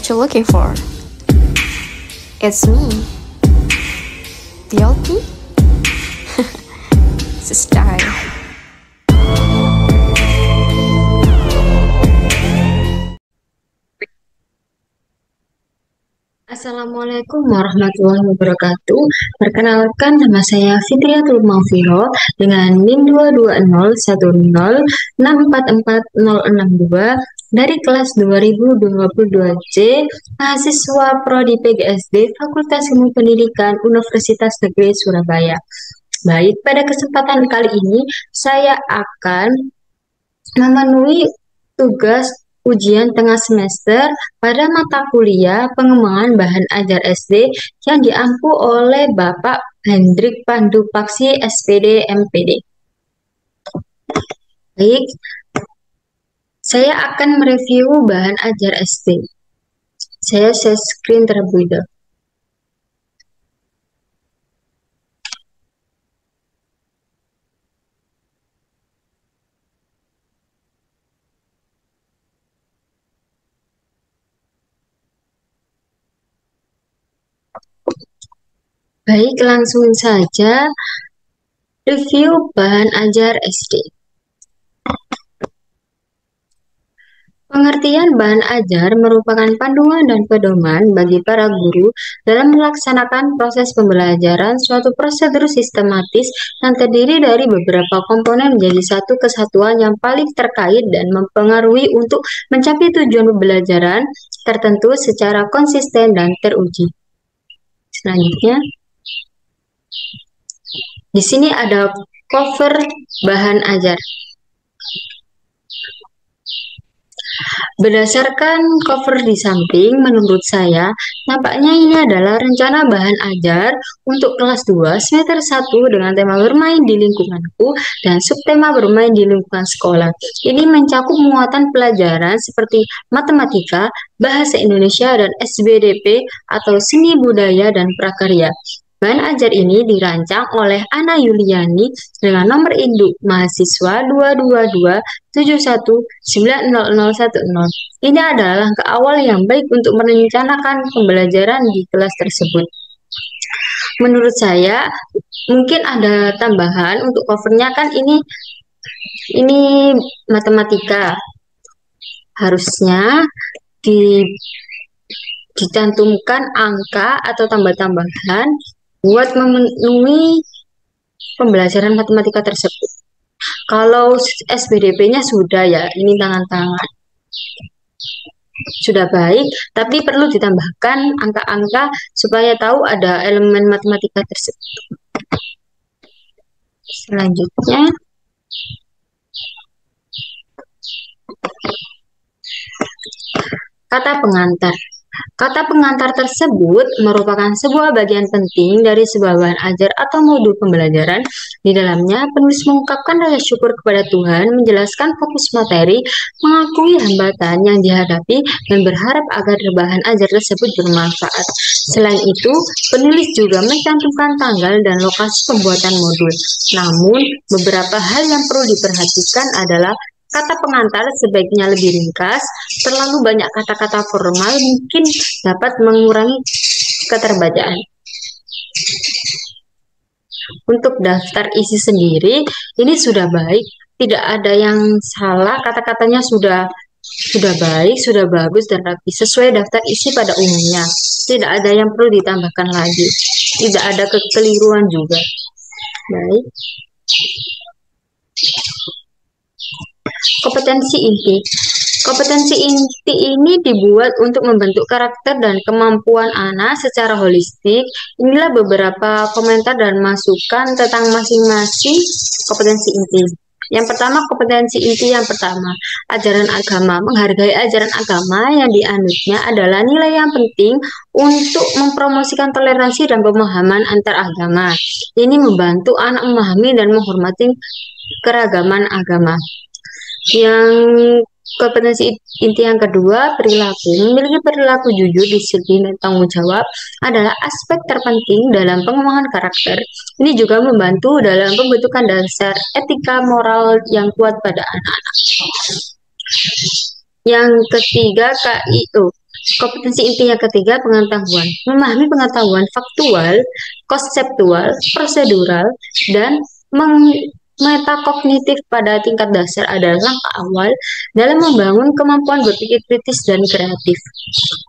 what you're looking for. It's me, DLP. It's a style. Assalamualaikum warahmatullahi wabarakatuh. Perkenalkan, nama saya Fitriatul Maufiroh dengan NIM 22010644062 dari kelas 2022C, mahasiswa Prodi PGSD Fakultas Ilmu Pendidikan Universitas Negeri Surabaya. Baik, pada kesempatan kali ini saya akan memenuhi tugas ujian tengah semester pada mata kuliah pengembangan bahan ajar SD yang diampu oleh Bapak Hendrik Pandu Paksi SPD MPD. Baik, saya akan mereview bahan ajar SD. Saya share screen terlebih dahulu. Baik, langsung saja review bahan ajar SD. Pengertian bahan ajar merupakan panduan dan pedoman bagi para guru dalam melaksanakan proses pembelajaran suatu prosedur sistematis yang terdiri dari beberapa komponen menjadi satu kesatuan yang paling terkait dan mempengaruhi untuk mencapai tujuan pembelajaran tertentu secara konsisten dan teruji. Selanjutnya, di sini ada cover bahan ajar. Berdasarkan cover di samping, menurut saya, nampaknya ini adalah rencana bahan ajar untuk kelas 2 semester 1 dengan tema bermain di lingkunganku dan subtema bermain di lingkungan sekolah. Ini mencakup muatan pelajaran seperti matematika, bahasa Indonesia, dan SBDP atau seni budaya dan prakarya. Bahan ajar ini dirancang oleh Ana Yuliani dengan nomor induk mahasiswa 22271900010. Ini adalah langkah awal yang baik untuk merencanakan pembelajaran di kelas tersebut. Menurut saya, mungkin ada tambahan untuk covernya, kan ini matematika. Harusnya dicantumkan angka atau tambah-tambahan buat memenuhi pembelajaran matematika tersebut. Kalau SBDP-nya sudah ya, ini tangan-tangan. Sudah baik, tapi perlu ditambahkan angka-angka supaya tahu ada elemen matematika tersebut. Selanjutnya, kata pengantar. Kata pengantar tersebut merupakan sebuah bagian penting dari sebuah bahan ajar atau modul pembelajaran. Di dalamnya, penulis mengungkapkan rasa syukur kepada Tuhan, menjelaskan fokus materi, mengakui hambatan yang dihadapi, dan berharap agar bahan ajar tersebut bermanfaat. Selain itu, penulis juga mencantumkan tanggal dan lokasi pembuatan modul. Namun, beberapa hal yang perlu diperhatikan adalah kata pengantar sebaiknya lebih ringkas. Terlalu banyak kata-kata formal mungkin dapat mengurangi keterbacaan. Untuk daftar isi sendiri, ini sudah baik, tidak ada yang salah, kata-katanya sudah baik, sudah bagus dan rapi, sesuai daftar isi pada umumnya. Tidak ada yang perlu ditambahkan lagi, tidak ada kekeliruan juga. Baik. Kompetensi inti. Kompetensi inti ini dibuat untuk membentuk karakter dan kemampuan anak secara holistik. Inilah beberapa komentar dan masukan tentang masing-masing kompetensi inti. Yang pertama, kompetensi inti yang pertama, ajaran agama. Menghargai ajaran agama yang dianutnya adalah nilai yang penting untuk mempromosikan toleransi dan pemahaman antar agama. Ini membantu anak memahami dan menghormati keragaman agama. Yang kompetensi inti yang kedua, perilaku. Memiliki perilaku jujur, disiplin, dan tanggung jawab adalah aspek terpenting dalam pengembangan karakter. Ini juga membantu dalam pembentukan dasar etika moral yang kuat pada anak-anak. Yang ketiga, KIO. Kompetensi inti yang ketiga, pengetahuan. Memahami pengetahuan faktual, konseptual, prosedural, dan metakognitif pada tingkat dasar adalah langkah awal dalam membangun kemampuan berpikir kritis dan kreatif.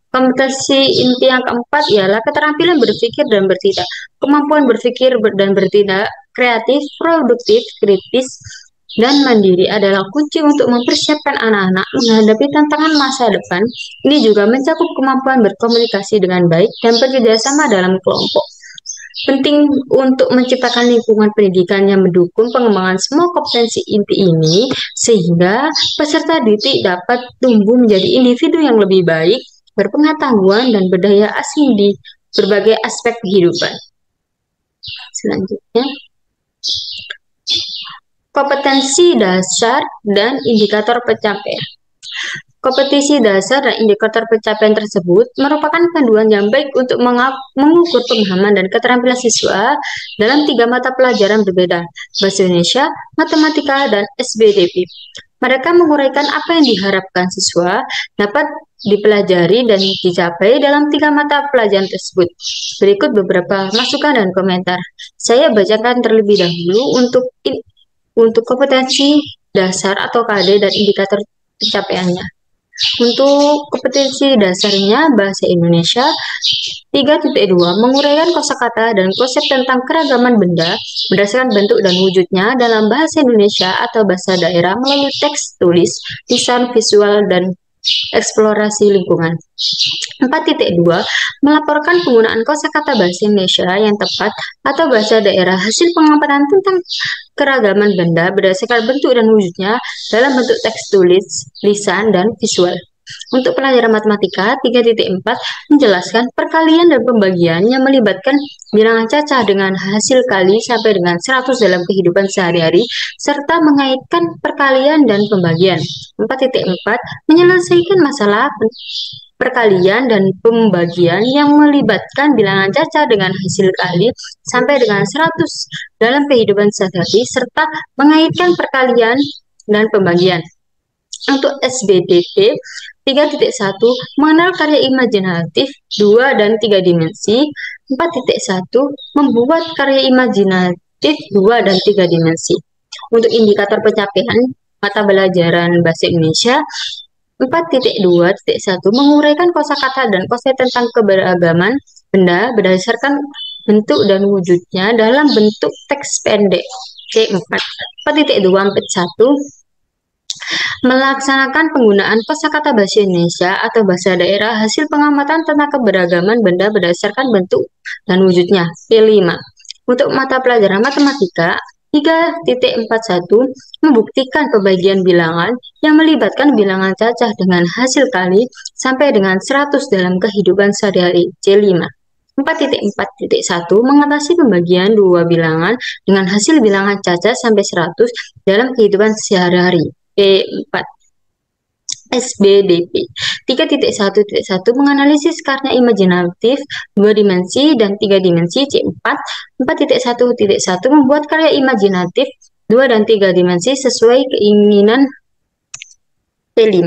Kompetensi inti yang keempat ialah keterampilan berpikir dan bertindak. Kemampuan berpikir dan bertindak kreatif, produktif, kritis, dan mandiri adalah kunci untuk mempersiapkan anak-anak menghadapi tantangan masa depan. Ini juga mencakup kemampuan berkomunikasi dengan baik dan bekerja sama dalam kelompok. Penting untuk menciptakan lingkungan pendidikan yang mendukung pengembangan semua kompetensi inti ini, sehingga peserta didik dapat tumbuh menjadi individu yang lebih baik, berpengetahuan, dan berdaya asing di berbagai aspek kehidupan. Selanjutnya, kompetensi dasar dan indikator pencapaian. Kompetensi dasar dan indikator pencapaian tersebut merupakan panduan yang baik untuk mengukur pemahaman dan keterampilan siswa dalam 3 mata pelajaran berbeda, Bahasa Indonesia, Matematika, dan SBDP. Mereka menguraikan apa yang diharapkan siswa dapat dipelajari dan dicapai dalam 3 mata pelajaran tersebut. Berikut beberapa masukan dan komentar. Saya bacakan terlebih dahulu untuk kompetensi dasar atau KD dan indikator pencapaiannya. Untuk kompetensi dasarnya, Bahasa Indonesia 3.2 menguraikan kosakata dan konsep tentang keragaman benda berdasarkan bentuk dan wujudnya dalam bahasa Indonesia atau bahasa daerah melalui teks tulis, lisan, visual, dan eksplorasi lingkungan. 4.2 melaporkan penggunaan kosakata bahasa Indonesia yang tepat atau bahasa daerah hasil pengamatan tentang keragaman benda berdasarkan bentuk dan wujudnya dalam bentuk teks tulis, lisan, dan visual. Untuk pelajaran matematika 3.4 menjelaskan perkalian dan pembagian yang melibatkan bilangan cacah dengan hasil kali sampai dengan 100 dalam kehidupan sehari-hari serta mengaitkan perkalian dan pembagian. 4.4 menyelesaikan masalah perkalian dan pembagian yang melibatkan bilangan cacah dengan hasil kali sampai dengan 100 dalam kehidupan sehari-hari serta mengaitkan perkalian dan pembagian. Untuk SBDP 3.1 mengenal karya imajinatif 2 dan 3 dimensi. 4.1 membuat karya imajinatif 2 dan 3 dimensi. Untuk indikator pencapaian mata pelajaran bahasa Indonesia 4.2.1 menguraikan kosakata dan konsep tentang keberagaman benda berdasarkan bentuk dan wujudnya dalam bentuk teks pendek. C4. 4.2.1 melaksanakan penggunaan kosakata bahasa Indonesia atau bahasa daerah hasil pengamatan tentang keberagaman benda berdasarkan bentuk dan wujudnya. P5. Untuk mata pelajaran matematika 3.41 membuktikan pembagian bilangan yang melibatkan bilangan cacah dengan hasil kali sampai dengan 100 dalam kehidupan sehari-hari. C5. 4.4.1 mengatasi pembagian 2 bilangan dengan hasil bilangan cacah sampai 100 dalam kehidupan sehari-hari. P4. SBDP 3.1.1 menganalisis karya imajinatif 2 dimensi dan 3 dimensi. C4. 4.1.1 membuat karya imajinatif 2 dan 3 dimensi sesuai keinginan. P5.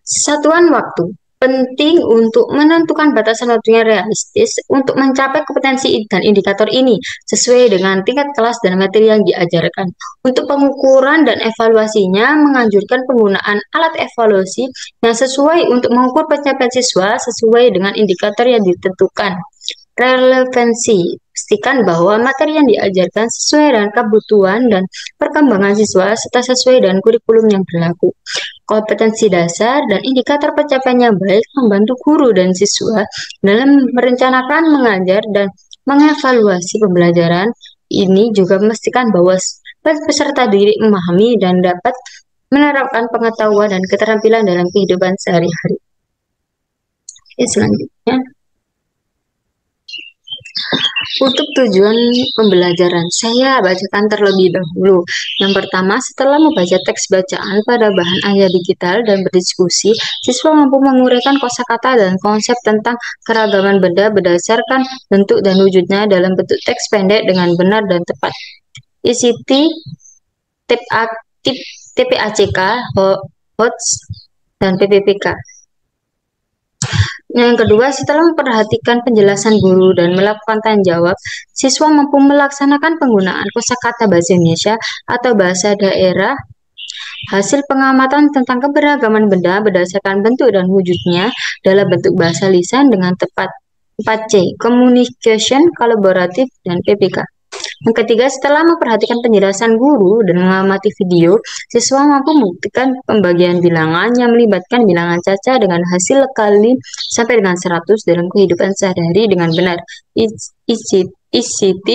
Satuan waktu penting untuk menentukan batasan waktu yang realistis untuk mencapai kompetensi dan indikator ini sesuai dengan tingkat kelas dan materi yang diajarkan. Untuk pengukuran dan evaluasinya menganjurkan penggunaan alat evaluasi yang sesuai untuk mengukur pencapaian siswa sesuai dengan indikator yang ditentukan. Relevansi, pastikan bahwa materi yang diajarkan sesuai dengan kebutuhan dan perkembangan siswa serta sesuai dengan kurikulum yang berlaku. Kompetensi dasar dan indikator pencapaian yang baik membantu guru dan siswa dalam merencanakan, mengajar, dan mengevaluasi pembelajaran. Ini juga memastikan bahwa peserta didik memahami dan dapat menerapkan pengetahuan dan keterampilan dalam kehidupan sehari-hari. Selanjutnya, untuk tujuan pembelajaran, saya bacakan terlebih dahulu. Yang pertama, setelah membaca teks bacaan pada bahan ajar digital dan berdiskusi, siswa mampu menguraikan kosakata dan konsep tentang keragaman benda berdasarkan bentuk dan wujudnya dalam bentuk teks pendek dengan benar dan tepat. ICT, TPACK, HOTS, dan PPPK. Yang kedua, setelah memperhatikan penjelasan guru dan melakukan tanya jawab, siswa mampu melaksanakan penggunaan kosakata bahasa Indonesia atau bahasa daerah. Hasil pengamatan tentang keberagaman benda berdasarkan bentuk dan wujudnya dalam bentuk bahasa lisan dengan tepat. 4C, Communication, Kolaboratif, dan PPK. Yang ketiga, setelah memperhatikan penjelasan guru dan mengamati video, siswa mampu membuktikan pembagian bilangan yang melibatkan bilangan caca dengan hasil kali sampai dengan 100 dalam kehidupan sehari-hari dengan benar. ICT,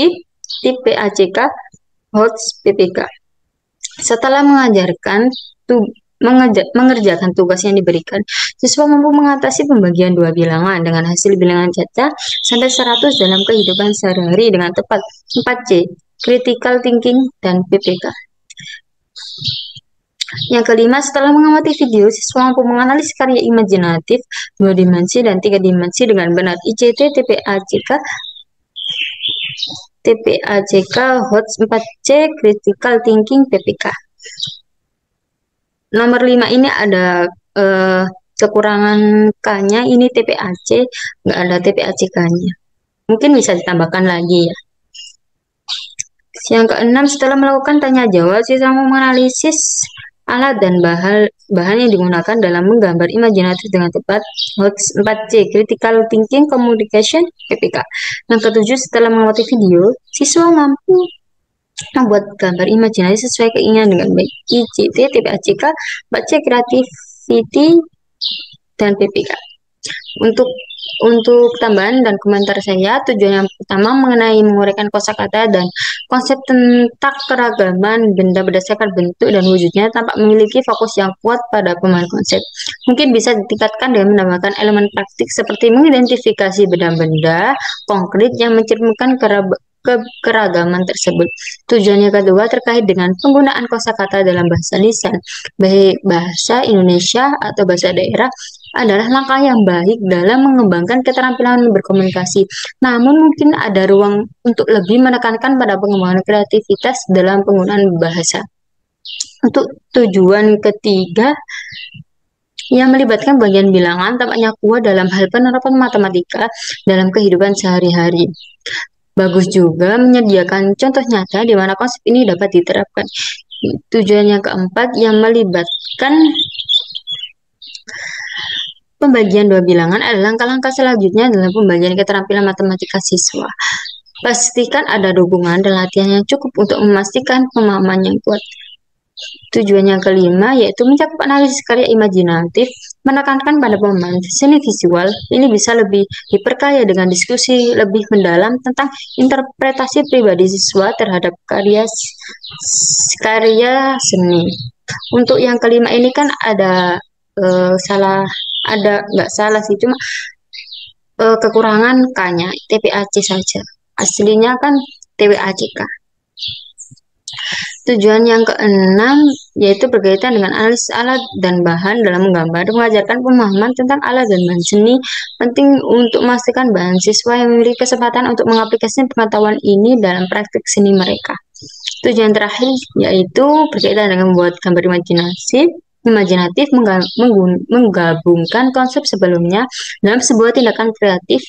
tipe ACK, HOTS, PPK. Setelah mengerjakan tugas yang diberikan, siswa mampu mengatasi pembagian dua bilangan dengan hasil bilangan caca sampai 100 dalam kehidupan sehari-hari dengan tepat. 4C, Critical Thinking, dan PPK. Yang kelima, setelah mengamati video, siswa mampu menganalisis karya imajinatif 2 dimensi dan 3 dimensi dengan benar. ICT, TPACK, HOTS. 4C, Critical Thinking, PPK. Nomor 5 ini ada kekurangan K-nya, ini TPAC, nggak ada TPACK-nya. Mungkin bisa ditambahkan lagi ya. Yang keenam, setelah melakukan tanya jawab, siswa menganalisis alat dan bahan yang digunakan dalam menggambar imajinatif dengan tepat. 4C, Critical Thinking, Communication, PPK. Yang ketujuh, setelah mengamati video, siswa mampu membuat gambar imajinasi sesuai keinginan dengan baik. ICT, TPACK, 4C, Creativity, dan PPK. Untuk tambahan dan komentar saya, tujuan yang pertama mengenai menguraikan kosakata dan konsep tentang keragaman benda berdasarkan bentuk dan wujudnya tampak memiliki fokus yang kuat pada pemahaman konsep. Mungkin bisa ditingkatkan dengan menambahkan elemen praktik seperti mengidentifikasi benda-benda konkret yang mencerminkan keragaman tersebut. Tujuannya kedua terkait dengan penggunaan kosakata dalam bahasa lisan, baik bahasa Indonesia atau bahasa daerah, adalah langkah yang baik dalam mengembangkan keterampilan berkomunikasi. Namun mungkin ada ruang untuk lebih menekankan pada pengembangan kreativitas dalam penggunaan bahasa. Untuk tujuan ketiga, yang melibatkan bagian bilangan tampaknya kuat dalam hal penerapan matematika dalam kehidupan sehari-hari. Bagus juga menyediakan contoh nyata di mana konsep ini dapat diterapkan. Tujuan yang keempat, yang melibatkan pembagian dua bilangan adalah langkah-langkah selanjutnya dalam pembagian keterampilan matematika siswa. Pastikan ada dukungan dan latihan yang cukup untuk memastikan pemahaman yang kuat. Tujuan yang kelima yaitu mencakup analisis karya imajinatif, menekankan pada pemahaman seni visual. Ini bisa lebih diperkaya dengan diskusi lebih mendalam tentang interpretasi pribadi siswa terhadap karya seni. Untuk yang kelima ini kan ada nggak salah sih, cuma kekurangan K-nya, TPAC saja. Aslinya kan TPACK. Tujuan yang keenam yaitu berkaitan dengan analisis alat dan bahan dalam menggambar, mengajarkan pemahaman tentang alat dan bahan seni. Penting untuk memastikan bahan siswa yang memiliki kesempatan untuk mengaplikasikan pengetahuan ini dalam praktik seni mereka. Tujuan terakhir yaitu berkaitan dengan membuat gambar imajinatif, menggabungkan konsep sebelumnya dalam sebuah tindakan kreatif.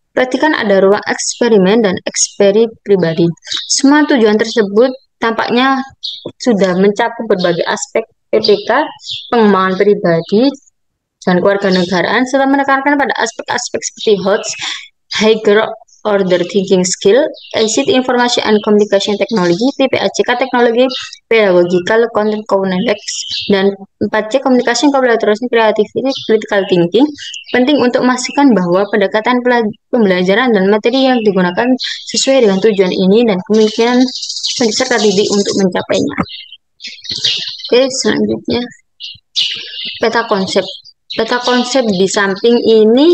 Perhatikan ada ruang eksperimen dan eksperi pribadi. Semua tujuan tersebut tampaknya sudah mencakup berbagai aspek PPK, pengembangan pribadi, dan kewarganegaraan, serta menekankan pada aspek-aspek seperti HOTS, Higher Order Thinking Skill, ICT Information and Communication Technology, TPACK Teknologi Pedagogical Content Knowledge, dan 4C Communication Collaboration Creativity Critical Thinking. Penting untuk memastikan bahwa pendekatan pembelajaran dan materi yang digunakan sesuai dengan tujuan ini dan kemungkinan serta didik untuk mencapainya. Oke, selanjutnya peta konsep. Peta konsep di samping ini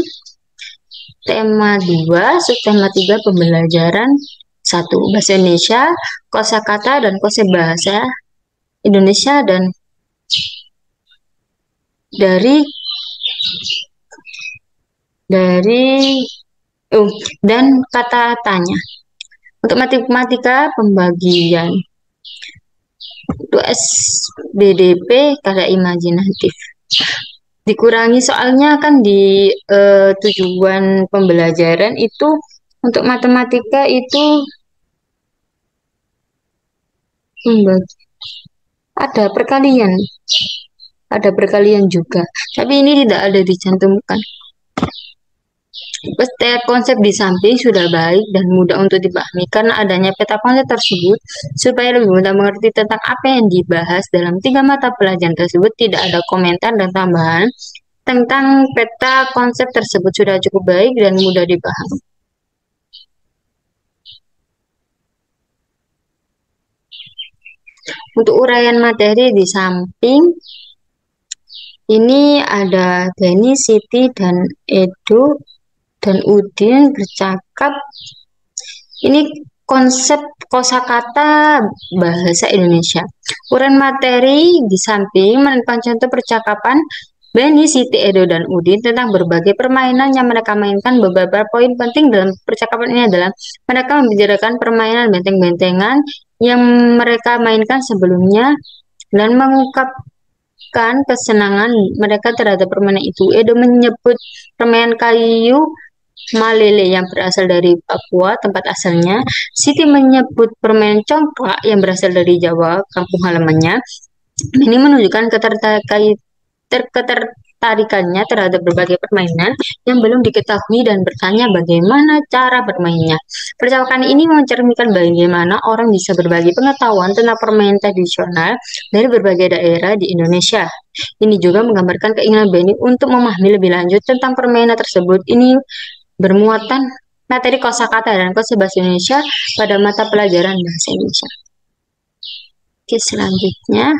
tema 2, subtema 3 pembelajaran 1. Bahasa Indonesia, kosakata dan konsep bahasa Indonesia dan dan kata tanya. Untuk matematika pembagian. Untuk SBDP karya imajinatif. Dikurangi soalnya kan di tujuan pembelajaran itu untuk matematika itu membagi- ada perkalian juga, tapi ini tidak ada dicantumkan. Setiap konsep di samping sudah baik dan mudah untuk dipahami karena adanya peta konsep tersebut supaya lebih mudah mengerti tentang apa yang dibahas dalam tiga mata pelajaran tersebut. Tidak ada komentar dan tambahan tentang peta konsep tersebut sudah cukup baik dan mudah dipahami. Untuk uraian materi di samping ini ada Benny, Siti, dan Edo dan Udin bercakap. Ini konsep kosakata bahasa Indonesia. Uraian materi di samping menemukan contoh percakapan Benny, Siti, Edo, dan Udin tentang berbagai permainan yang mereka mainkan. Beberapa poin penting dalam percakapan ini adalah mereka membicarakan permainan benteng-bentengan yang mereka mainkan sebelumnya dan mengungkapkan kesenangan mereka terhadap permainan itu. Edo menyebut permainan kayu malele yang berasal dari Papua, tempat asalnya. Siti menyebut permainan congklak yang berasal dari Jawa, kampung halamannya. Ini menunjukkan ketertarikannya terhadap berbagai permainan yang belum diketahui dan bertanya bagaimana cara bermainnya. Percakapan ini mencerminkan bagaimana orang bisa berbagi pengetahuan tentang permainan tradisional dari berbagai daerah di Indonesia. Ini juga menggambarkan keinginan Benny untuk memahami lebih lanjut tentang permainan tersebut. Ini bermuatan materi kosakata dan konsep bahasa Indonesia pada mata pelajaran bahasa Indonesia. Oke, selanjutnya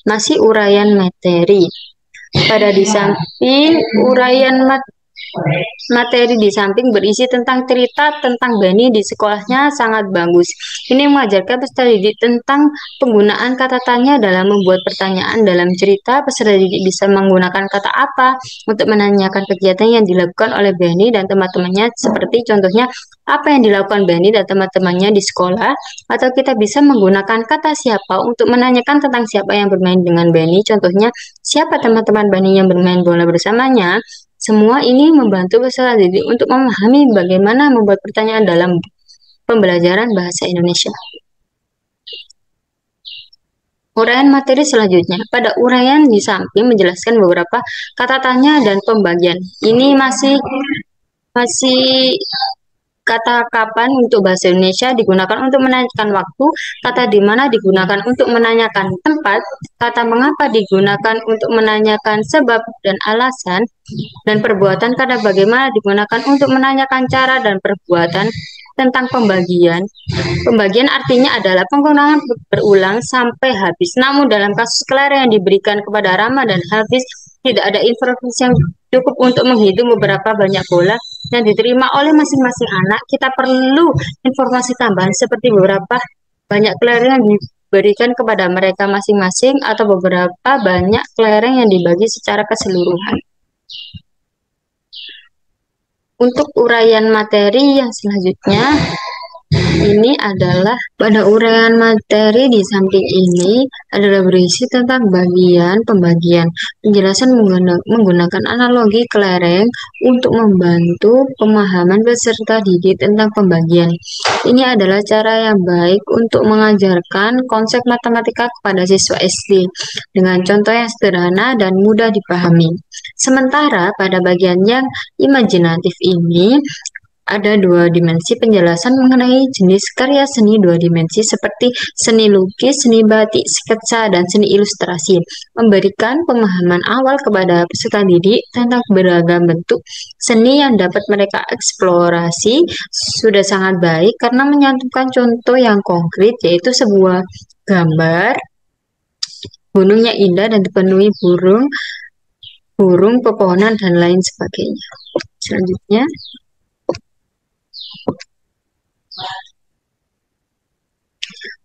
masih uraian materi. Pada di samping uraian materi di samping berisi tentang cerita tentang Benny di sekolahnya sangat bagus. Ini mengajarkan peserta didik tentang penggunaan kata tanya dalam membuat pertanyaan dalam cerita. Peserta didik bisa menggunakan kata apa untuk menanyakan kegiatan yang dilakukan oleh Benny dan teman-temannya, seperti contohnya apa yang dilakukan Benny dan teman-temannya di sekolah, atau kita bisa menggunakan kata siapa untuk menanyakan tentang siapa yang bermain dengan Benny, contohnya siapa teman-teman Benny yang bermain bola bersamanya. Semua ini membantu peserta didik untuk memahami bagaimana membuat pertanyaan dalam pembelajaran bahasa Indonesia. Uraian materi selanjutnya. Pada uraian di samping menjelaskan beberapa kata tanya dan pembagian. Ini masih kata kapan untuk bahasa Indonesia digunakan untuk menanyakan waktu, kata di mana digunakan untuk menanyakan tempat, kata mengapa digunakan untuk menanyakan sebab dan alasan, dan perbuatan kata bagaimana digunakan untuk menanyakan cara dan perbuatan. Tentang pembagian. Pembagian artinya adalah penggunaan berulang sampai habis. Namun dalam kasus kelereng yang diberikan kepada Rama dan Hafiz, tidak ada informasi yang cukup untuk menghitung beberapa banyak bola yang diterima oleh masing-masing anak. Kita perlu informasi tambahan seperti beberapa banyak kelereng yang diberikan kepada mereka masing-masing atau beberapa banyak kelereng yang dibagi secara keseluruhan. Untuk uraian materi yang selanjutnya, ini adalah pada uraian materi di samping ini adalah berisi tentang pembagian. Penjelasan menggunakan analogi kelereng untuk membantu pemahaman peserta didik tentang pembagian. Ini adalah cara yang baik untuk mengajarkan konsep matematika kepada siswa SD dengan contoh yang sederhana dan mudah dipahami. Sementara pada bagian yang imajinatif ini ada dua dimensi penjelasan mengenai jenis karya seni dua dimensi seperti seni lukis, seni batik, sketsa, dan seni ilustrasi. Memberikan pemahaman awal kepada peserta didik tentang beragam bentuk seni yang dapat mereka eksplorasi sudah sangat baik karena menyantumkan contoh yang konkret, yaitu sebuah gambar gunung yang indah dan dipenuhi burung, pepohonan, dan lain sebagainya. Selanjutnya,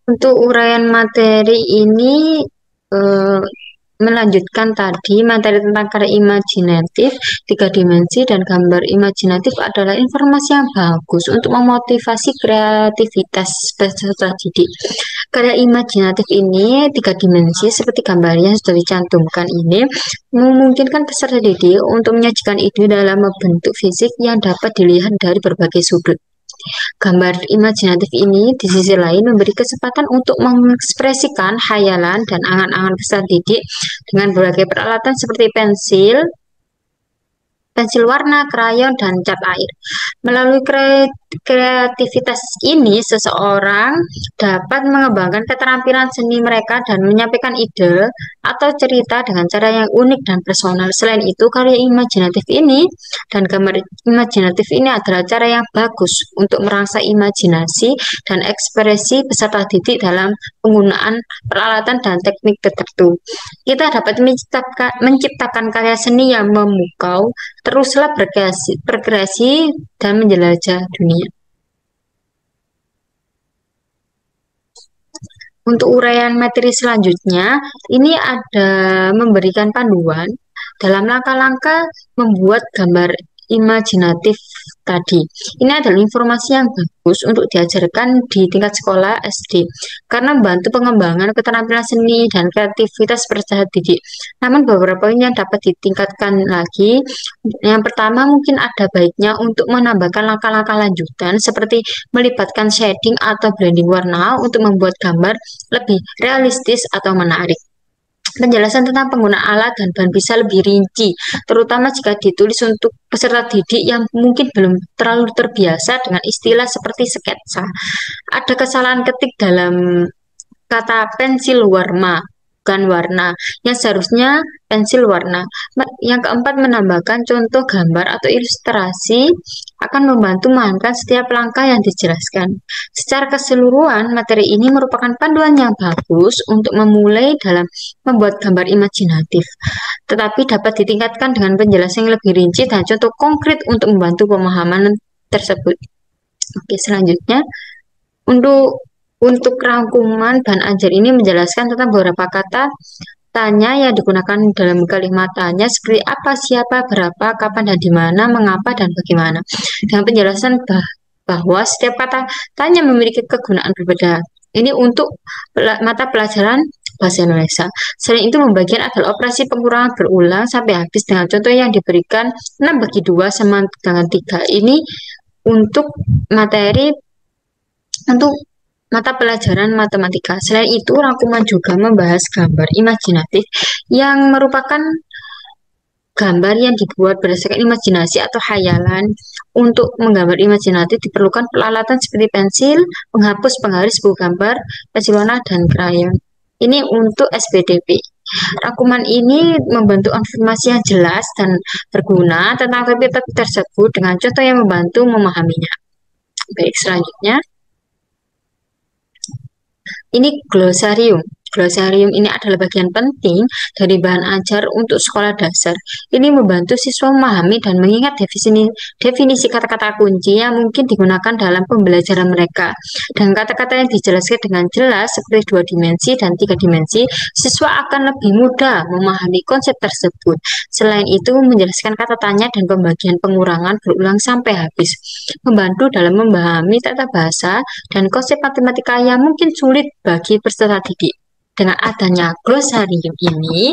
untuk uraian materi ini melanjutkan tadi materi tentang karya imajinatif, tiga dimensi, dan gambar imajinatif adalah informasi yang bagus untuk memotivasi kreativitas peserta didik. Karya imajinatif ini tiga dimensi seperti gambar yang sudah dicantumkan ini memungkinkan peserta didik untuk menyajikan ide dalam bentuk fisik yang dapat dilihat dari berbagai sudut. Gambar imajinatif ini di sisi lain memberi kesempatan untuk mengekspresikan khayalan dan angan-angan peserta didik dengan berbagai peralatan seperti pensil warna, krayon, dan cat air. Melalui kreativitas ini, seseorang dapat mengembangkan keterampilan seni mereka dan menyampaikan ide atau cerita dengan cara yang unik dan personal. Selain itu, karya imajinatif ini dan gambar imajinatif ini adalah cara yang bagus untuk merangsang imajinasi dan ekspresi peserta didik dalam penggunaan peralatan dan teknik tertentu. Kita dapat menciptakan karya seni yang memukau, teruslah berkreasi dan menjelajah dunia. Untuk uraian materi selanjutnya, ini ada memberikan panduan dalam langkah-langkah membuat gambar imajinatif tadi. Ini adalah informasi yang bagus untuk diajarkan di tingkat sekolah SD karena membantu pengembangan keterampilan seni dan kreativitas peserta didik. Namun beberapa poin yang dapat ditingkatkan lagi. Yang pertama mungkin ada baiknya untuk menambahkan langkah-langkah lanjutan seperti melibatkan shading atau blending warna untuk membuat gambar lebih realistis atau menarik. Penjelasan tentang penggunaan alat dan bahan bisa lebih rinci, terutama jika ditulis untuk peserta didik yang mungkin belum terlalu terbiasa dengan istilah seperti sketsa. Ada kesalahan ketik dalam kata pensil warna, bukan warna, yang seharusnya pensil warna. Yang keempat, menambahkan contoh gambar atau ilustrasi akan membantu memahami setiap langkah yang dijelaskan. Secara keseluruhan, materi ini merupakan panduan yang bagus untuk memulai dalam membuat gambar imajinatif, tetapi dapat ditingkatkan dengan penjelasan yang lebih rinci dan contoh konkret untuk membantu pemahaman tersebut. Oke, selanjutnya untuk rangkuman bahan ajar ini menjelaskan tentang beberapa kata tanya yang digunakan dalam kalimat tanya seperti apa, siapa, berapa, kapan, dan di mana, mengapa, dan bagaimana. Dengan penjelasan bahwa setiap kata tanya memiliki kegunaan berbeda. Ini untuk mata pelajaran bahasa Indonesia. Selain itu, pembagian adalah operasi pengurangan berulang sampai habis dengan contoh yang diberikan 6/2 sama dengan 3. Ini untuk materi untuk mata pelajaran matematika. Selain itu, rangkuman juga membahas gambar imajinatif yang merupakan gambar yang dibuat berdasarkan imajinasi atau khayalan. Untuk menggambar imajinatif diperlukan peralatan seperti pensil, penghapus, penggaris, buku gambar, pensil warna, dan krayon. Ini untuk SPDP. Rangkuman ini membentuk informasi yang jelas dan berguna tentang topik tersebut dengan contoh yang membantu memahaminya. Baik, selanjutnya. Ini glosarium. Glosarium ini adalah bagian penting dari bahan ajar untuk sekolah dasar. Ini membantu siswa memahami dan mengingat definisi kata-kata kunci yang mungkin digunakan dalam pembelajaran mereka. Dan kata-kata yang dijelaskan dengan jelas seperti 2 dimensi dan 3 dimensi, siswa akan lebih mudah memahami konsep tersebut. Selain itu, menjelaskan kata tanya dan pembagian pengurangan berulang sampai habis, membantu dalam memahami tata bahasa dan konsep matematika yang mungkin sulit bagi peserta didik. Dengan adanya glosarium ini,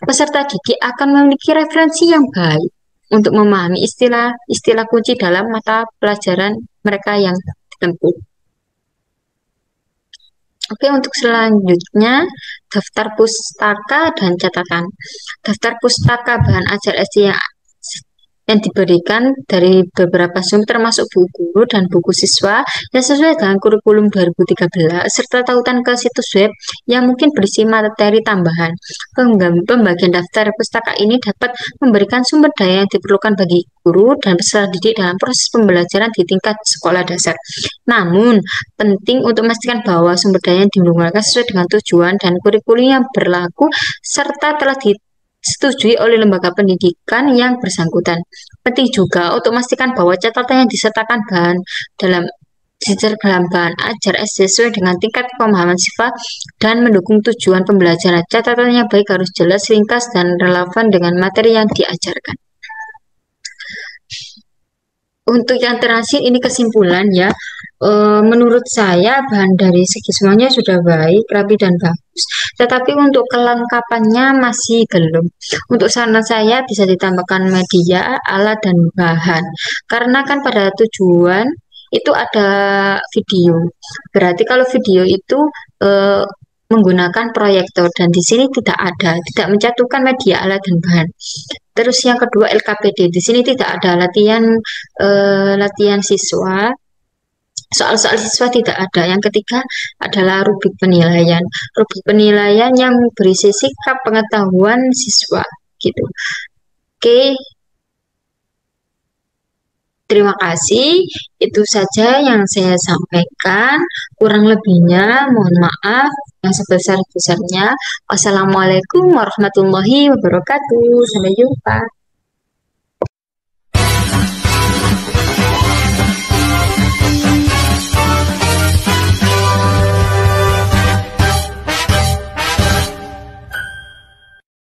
peserta didik akan memiliki referensi yang baik untuk memahami istilah-istilah kunci dalam mata pelajaran mereka yang ditempuh. Oke, untuk selanjutnya, daftar pustaka dan catatan. Daftar pustaka bahan ajar SD yang diberikan dari beberapa sumber termasuk buku guru dan buku siswa yang sesuai dengan kurikulum 2013 serta tautan ke situs web yang mungkin berisi materi tambahan. Pembagian daftar pustaka ini dapat memberikan sumber daya yang diperlukan bagi guru dan peserta didik dalam proses pembelajaran di tingkat sekolah dasar. Namun, penting untuk memastikan bahwa sumber daya yang digunakan sesuai dengan tujuan dan kurikulum yang berlaku serta telah disetujui oleh lembaga pendidikan yang bersangkutan. Penting juga untuk memastikan bahwa catatan yang disertakan bahan dalam bahan ajar SD sesuai dengan tingkat pemahaman siswa dan mendukung tujuan pembelajaran. Catatannya baik, harus jelas, ringkas, dan relevan dengan materi yang diajarkan. Untuk yang terakhir ini kesimpulan ya. Menurut saya bahan dari segi semuanya sudah baik, rapi dan bagus. Tetapi untuk kelengkapannya masih belum. Untuk saran saya bisa ditambahkan media, alat dan bahan. Karena kan pada tujuan itu ada video. Berarti kalau video itu eh, menggunakan proyektor dan di sini tidak ada, tidak mencantumkan media, alat dan bahan. Terus yang kedua LKPD, di sini tidak ada latihan siswa, soal-soal siswa tidak ada. Yang ketiga adalah rubrik penilaian. Rubrik penilaian yang berisi sikap pengetahuan siswa gitu. Oke, terima kasih. Itu saja yang saya sampaikan. Kurang lebihnya mohon maaf yang sebesar-besarnya. Wassalamualaikum warahmatullahi wabarakatuh. Sampai jumpa.